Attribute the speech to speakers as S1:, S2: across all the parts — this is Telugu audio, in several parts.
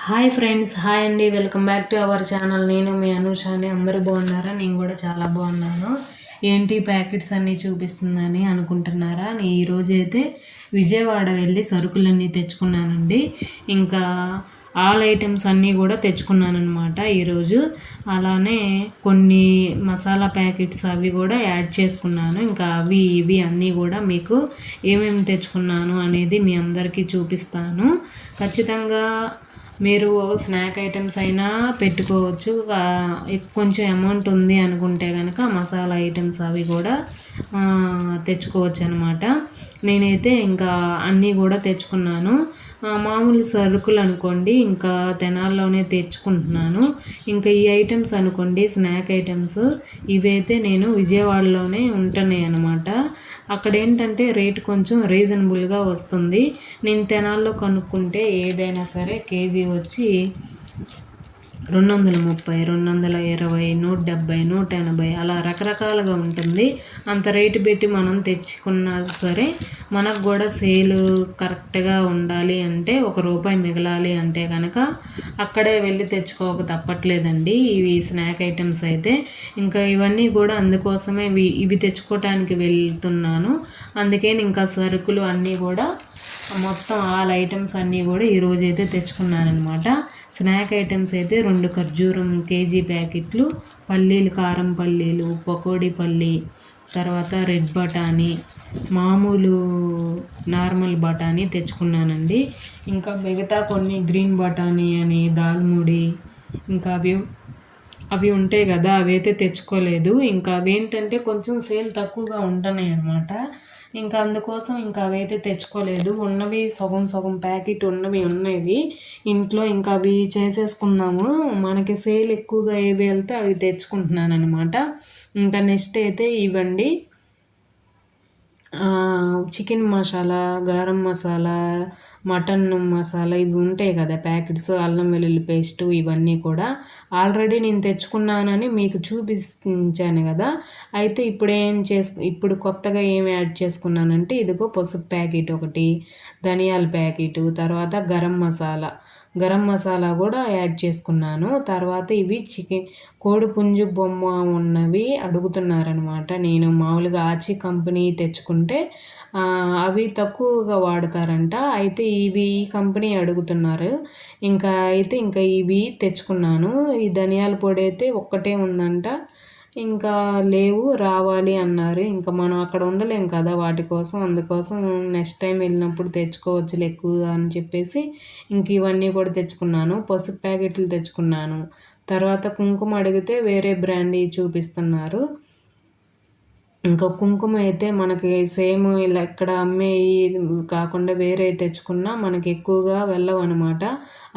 S1: హాయ్ ఫ్రెండ్స్, హాయ్ అండి. Welcome back to our channel. నేను మీ అనూషాని. అందరూ బాగున్నారా? నేను కూడా చాలా బాగున్నాను. ఏంటి ప్యాకెట్స్ అన్నీ చూపిస్తుందని అనుకుంటున్నారా? ఈరోజు అయితే విజయవాడ వెళ్ళి సరుకులన్నీ తెచ్చుకున్నానండి. ఇంకా ఆల్ ఐటమ్స్ అన్నీ కూడా తెచ్చుకున్నాను అనమాట ఈరోజు. అలానే కొన్ని మసాలా ప్యాకెట్స్ అవి కూడా యాడ్ చేసుకున్నాను. ఇంకా అవి ఇవి అన్నీ కూడా మీకు ఏమేమి తెచ్చుకున్నాను అనేది మీ అందరికీ చూపిస్తాను. ఖచ్చితంగా మీరు స్నాక్ ఐటమ్స్ అయినా పెట్టుకోవచ్చు. కొంచెం అమౌంట్ ఉంది అనుకుంటే కనుక మసాలా ఐటమ్స్ అవి కూడా తెచ్చుకోవచ్చు అనమాట. నేనైతే ఇంకా అన్నీ కూడా తెచ్చుకున్నాను. మామూలు సరుకులు అనుకోండి ఇంకా తెనాల్లోనే తెచ్చుకుంటున్నాను. ఇంకా ఈ ఐటమ్స్ అనుకోండి స్నాక్ ఐటమ్స్, ఇవైతే నేను విజయవాడలోనే ఉంటున్నాయి అనమాట. అక్కడ ఏంటంటే రేట్ కొంచెం రీజనబుల్గా వస్తుంది. నేను తెనాల్లో కనుక్కుంటే ఏదైనా సరే కేజీ వచ్చి 230, 220, 170, 180 అలా రకరకాలుగా ఉంటుంది. అంత రేటు పెట్టి మనం తెచ్చుకున్నా సరే మనకు కూడా సేల్ కరెక్ట్గా ఉండాలి అంటే ₹1 మిగలాలి అంటే కనుక అక్కడే వెళ్ళి తెచ్చుకోక తప్పట్లేదండి. ఇవి స్నాక్ ఐటమ్స్ అయితే ఇంకా ఇవన్నీ కూడా అందుకోసమే ఇవి తెచ్చుకోవటానికి వెళ్తున్నాను. అందుకే ఇంకా సరుకులు అన్నీ కూడా మొత్తం ఆల్ ఐటమ్స్ అన్నీ కూడా ఈరోజైతే తెచ్చుకున్నానమాట. స్నాక్ ఐటమ్స్ అయితే 2 ఖర్జూరం కేజీ ప్యాకెట్లు, పల్లీలు, కారం పల్లీలు, పకోడీ పల్లి, తర్వాత రెడ్ బఠానీ, మామూలు నార్మల్ బఠానీ తెచ్చుకున్నానండి. ఇంకా మిగతా కొన్ని గ్రీన్ బఠానీ అని దాల్ముడి ఇంకా అవి ఉంటాయి కదా, అవి అయితే తెచ్చుకోలేదు. ఇంకా అవేంటంటే కొంచెం సేల్ తక్కువగా ఉంటున్నాయి అన్నమాట. ఇంకా అందుకోసం ఇంకా అవైతే తెచ్చుకోలేదు. ఉన్నవి సగం సగం ప్యాకెట్ ఉన్నవి ఇంట్లో. ఇంకా అవి చేసేసుకున్నాము. మనకి సేల్ ఎక్కువగా ఏవి వెళ్తే అవి తెచ్చుకుంటున్నాను అనమాట. ఇంకా నెక్స్ట్ అయితే ఇవ్వండి చికెన్ మసాలా, గరం మసాలా, మటన్ మసాలా ఇవి ఉంటాయి కదా ప్యాకెట్స్, అల్లం వెల్లుల్లి పేస్టు, ఇవన్నీ కూడా ఆల్రెడీ నేను తెచ్చుకున్నానని మీకు చూపించాను కదా. అయితే ఇప్పుడు కొత్తగా ఏమి యాడ్ చేసుకున్నానంటే ఇదిగో పసుపు ప్యాకెట్ ఒకటి, ధనియాల ప్యాకెటు, తర్వాత గరం మసాలా కూడా యాడ్ చేసుకున్నాను. తర్వాత ఇవి కోడిపుంజు బొమ్మ ఉన్నవి అడుగుతున్నారనమాట. నేను మామూలుగా ఆచి కంపెనీ తెచ్చుకుంటే అవి తక్కువగా వాడతారంట. అయితే ఇవి ఈ కంపెనీ అడుగుతున్నారు. ఇంకా ఇవి తెచ్చుకున్నాను. ఈ ధనియాల పొడి అయితే ఒక్కటే ఉందంట. ఇంకా లేవు, రావాలి అన్నారు. ఇంకా మనం అక్కడ ఉండలేం కదా వాటి కోసం. అందుకోసం నెక్స్ట్ టైం వెళ్ళినప్పుడు తెచ్చుకోవచ్చులే ఎక్కువగా అని చెప్పేసి ఇంక ఇవన్నీ కూడా తెచ్చుకున్నాను. పసుపు ప్యాకెట్లు తెచ్చుకున్నాను. తర్వాత కుంకుమ అడిగితే వేరే బ్రాండ్ చూపిస్తున్నారు. ఇంకా కుంకుమ అయితే మనకి సేమ్ ఇలా ఇక్కడ అమ్మేవి కాకుండా వేరే తెచ్చుకున్నా మనకి ఎక్కువగా వెళ్ళవు అనమాట.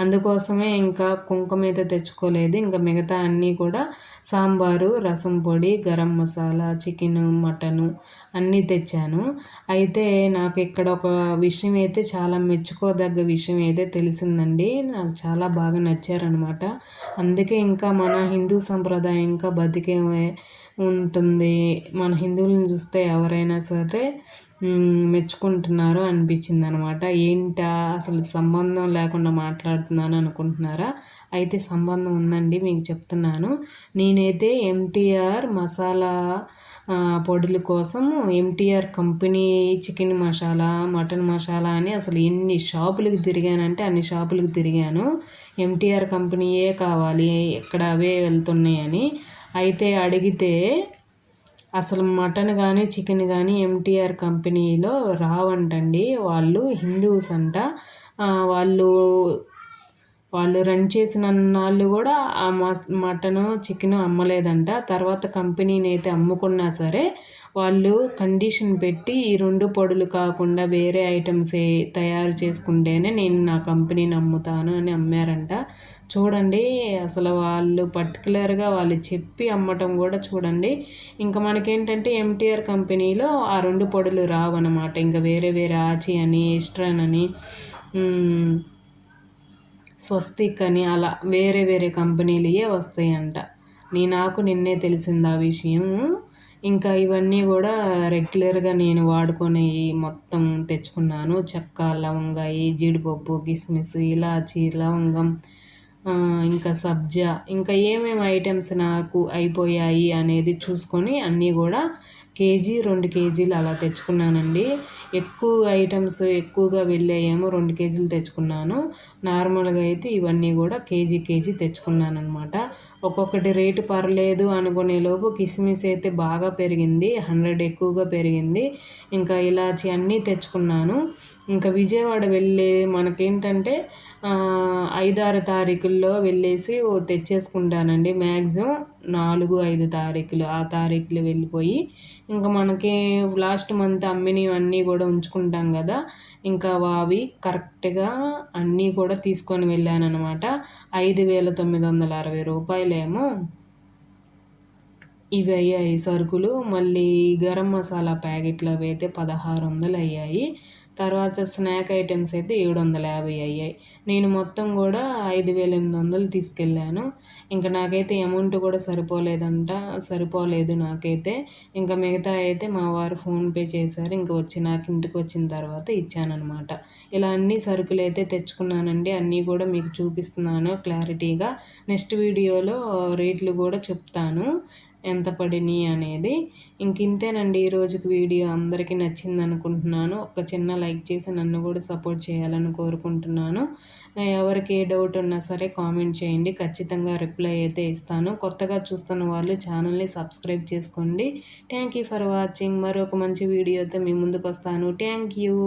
S1: అందుకోసమే ఇంకా కుంకుమ అయితే తెచ్చుకోలేదు. ఇంకా మిగతా అన్నీ కూడా సాంబారు, రసం పొడి, గరం మసాలా, చికెను, మటను అన్నీ తెచ్చాను. అయితే నాకు ఇక్కడ ఒక విషయం అయితే చాలా మెచ్చుకోదగ్గ విషయం అయితే తెలిసిందండి. నాకు చాలా బాగా నచ్చారనమాట. అందుకే ఇంకా మన హిందూ సంప్రదాయం ఇంకా బతికే ఉంటుంది. మన హిందువులను చూస్తే ఎవరైనా సరే మెచ్చుకుంటున్నారు అనిపించింది అనమాట. ఏంటా అసలు సంబంధం లేకుండా మాట్లాడుతున్నాను అనుకుంటున్నారా? అయితే సంబంధం ఉందండి, మీకు చెప్తున్నాను. నేనైతే ఎంటీఆర్ మసాలా పొడుల కోసం MTR company chicken masala, mutton masala అని అసలు ఎన్ని షాపులకు తిరిగానంటే అన్ని షాపులకు తిరిగాను. ఎంటీఆర్ కంపెనీయే కావాలి, ఎక్కడ అవే వెళ్తున్నాయని. అయితే అడిగితే అసలు మటన్ కానీ చికెన్ కానీ ఎంటీఆర్ కంపెనీలో రావంటండి. వాళ్ళు హిందూస్ అంట. వాళ్ళు రన్ చేసిన నాళ్ళు కూడా ఆ మటను చికెను అమ్మలేదంట. తర్వాత కంపెనీని అయితే అమ్ముకున్నా సరే వాళ్ళు కండిషన్ పెట్టి ఈ 2 పొడులు కాకుండా వేరే ఐటమ్స్ తయారు చేసుకుంటేనే నేను నా కంపెనీని అమ్ముతాను అని అమ్మారంట. చూడండి అసలు వాళ్ళు పర్టికులర్గా వాళ్ళు చెప్పి అమ్మటం కూడా చూడండి. ఇంకా మనకేంటంటే ఎంటీఆర్ కంపెనీలో ఆ 2 పొడులు రావన్నమాట. ఇంకా వేరే వేరే ఆచి అని, ఈస్ట్రన్ అని, స్వస్తిక్ అని అలా వేరే వేరే కంపెనీలయే వస్తాయంట. నాకు నిన్నే తెలిసింది ఆ విషయం. ఇంకా ఇవన్నీ కూడా రెగ్యులర్గా నేను వాడుకునేవి మొత్తం తెచ్చుకున్నాను. చెక్క, లవంగాయి, జీడిపప్పు, కిస్మిస్, ఇలాచి, లవంగం, ఇంకా సబ్జా, ఇంకా ఏమేమి ఐటమ్స్ నాకు అయిపోయాయి అనేది చూసుకొని అన్నీ కూడా కేజీ 2 కేజీలు అలా తెచ్చుకున్నానండి. ఎక్కువ ఐటమ్స్ ఎక్కువగా వెళ్ళాయేమో 2 కేజీలు తెచ్చుకున్నాను. నార్మల్గా అయితే ఇవన్నీ కూడా కేజీ తెచ్చుకున్నాను అనమాట. ఒక్కొక్కటి రేటు పర్లేదు అనుకునే లోపు కిస్మిస్ అయితే బాగా పెరిగింది, 100 ఎక్కువగా పెరిగింది. ఇంకా ఇలాచి అన్నీ తెచ్చుకున్నాను. ఇంకా విజయవాడ వెళ్ళే మనకేంటంటే 5-6 తారీఖుల్లో వెళ్ళేసి తెచ్చేసుకుంటానండి. మ్యాక్సిమం 4-5 తారీఖులు, ఆ తారీఖులు వెళ్ళిపోయి ఇంకా మనకి లాస్ట్ మంత్ అమ్మినవన్నీ కూడా ఉంచుకుంటాం కదా, ఇంకా అవి కరెక్ట్గా అన్నీ కూడా తీసుకొని వెళ్ళానమాట. 5,960 రూపాయలేమో ఇవి అయ్యాయి సరుకులు. మళ్ళీ గరం మసాలా ప్యాకెట్లు అవి అయితే 1600 అయ్యాయి. తర్వాత స్నాక్ ఐటమ్స్ అయితే 750 అయ్యాయి. నేను మొత్తం కూడా 5,800 తీసుకెళ్ళాను. ఇంకా నాకైతే అమౌంట్ కూడా సరిపోలేదు నాకైతే. ఇంకా మిగతా అయితే మా వారు ఫోన్పే చేశారు. ఇంకా నాకు ఇంటికి వచ్చిన తర్వాత ఇచ్చానమాట. ఇలా అన్ని సరుకులు అయితే తెచ్చుకున్నానండి. అన్నీ కూడా మీకు చూపిస్తున్నాను క్లారిటీగా. నెక్స్ట్ వీడియోలో రేట్లు కూడా చెప్తాను ఎంత పడినాయి అనేది. ఇంతేనండి ఈరోజుకి వీడియో. అందరికీ నచ్చింది అనుకుంటున్నాను. ఒక చిన్న లైక్ చేసి నన్ను కూడా సపోర్ట్ చేయాలని కోరుకుంటున్నాను. ఎవరికి ఏ డౌట్ ఉన్నా సరే కామెంట్ చేయండి, ఖచ్చితంగా రిప్లై అయితే ఇస్తాను. కొత్తగా చూస్తున్న వాళ్ళు ఛానల్ని సబ్స్క్రైబ్ చేసుకోండి. Thank you for watching. మరొక మంచి వీడియోతో మీ ముందుకు వస్తాను. Thank you.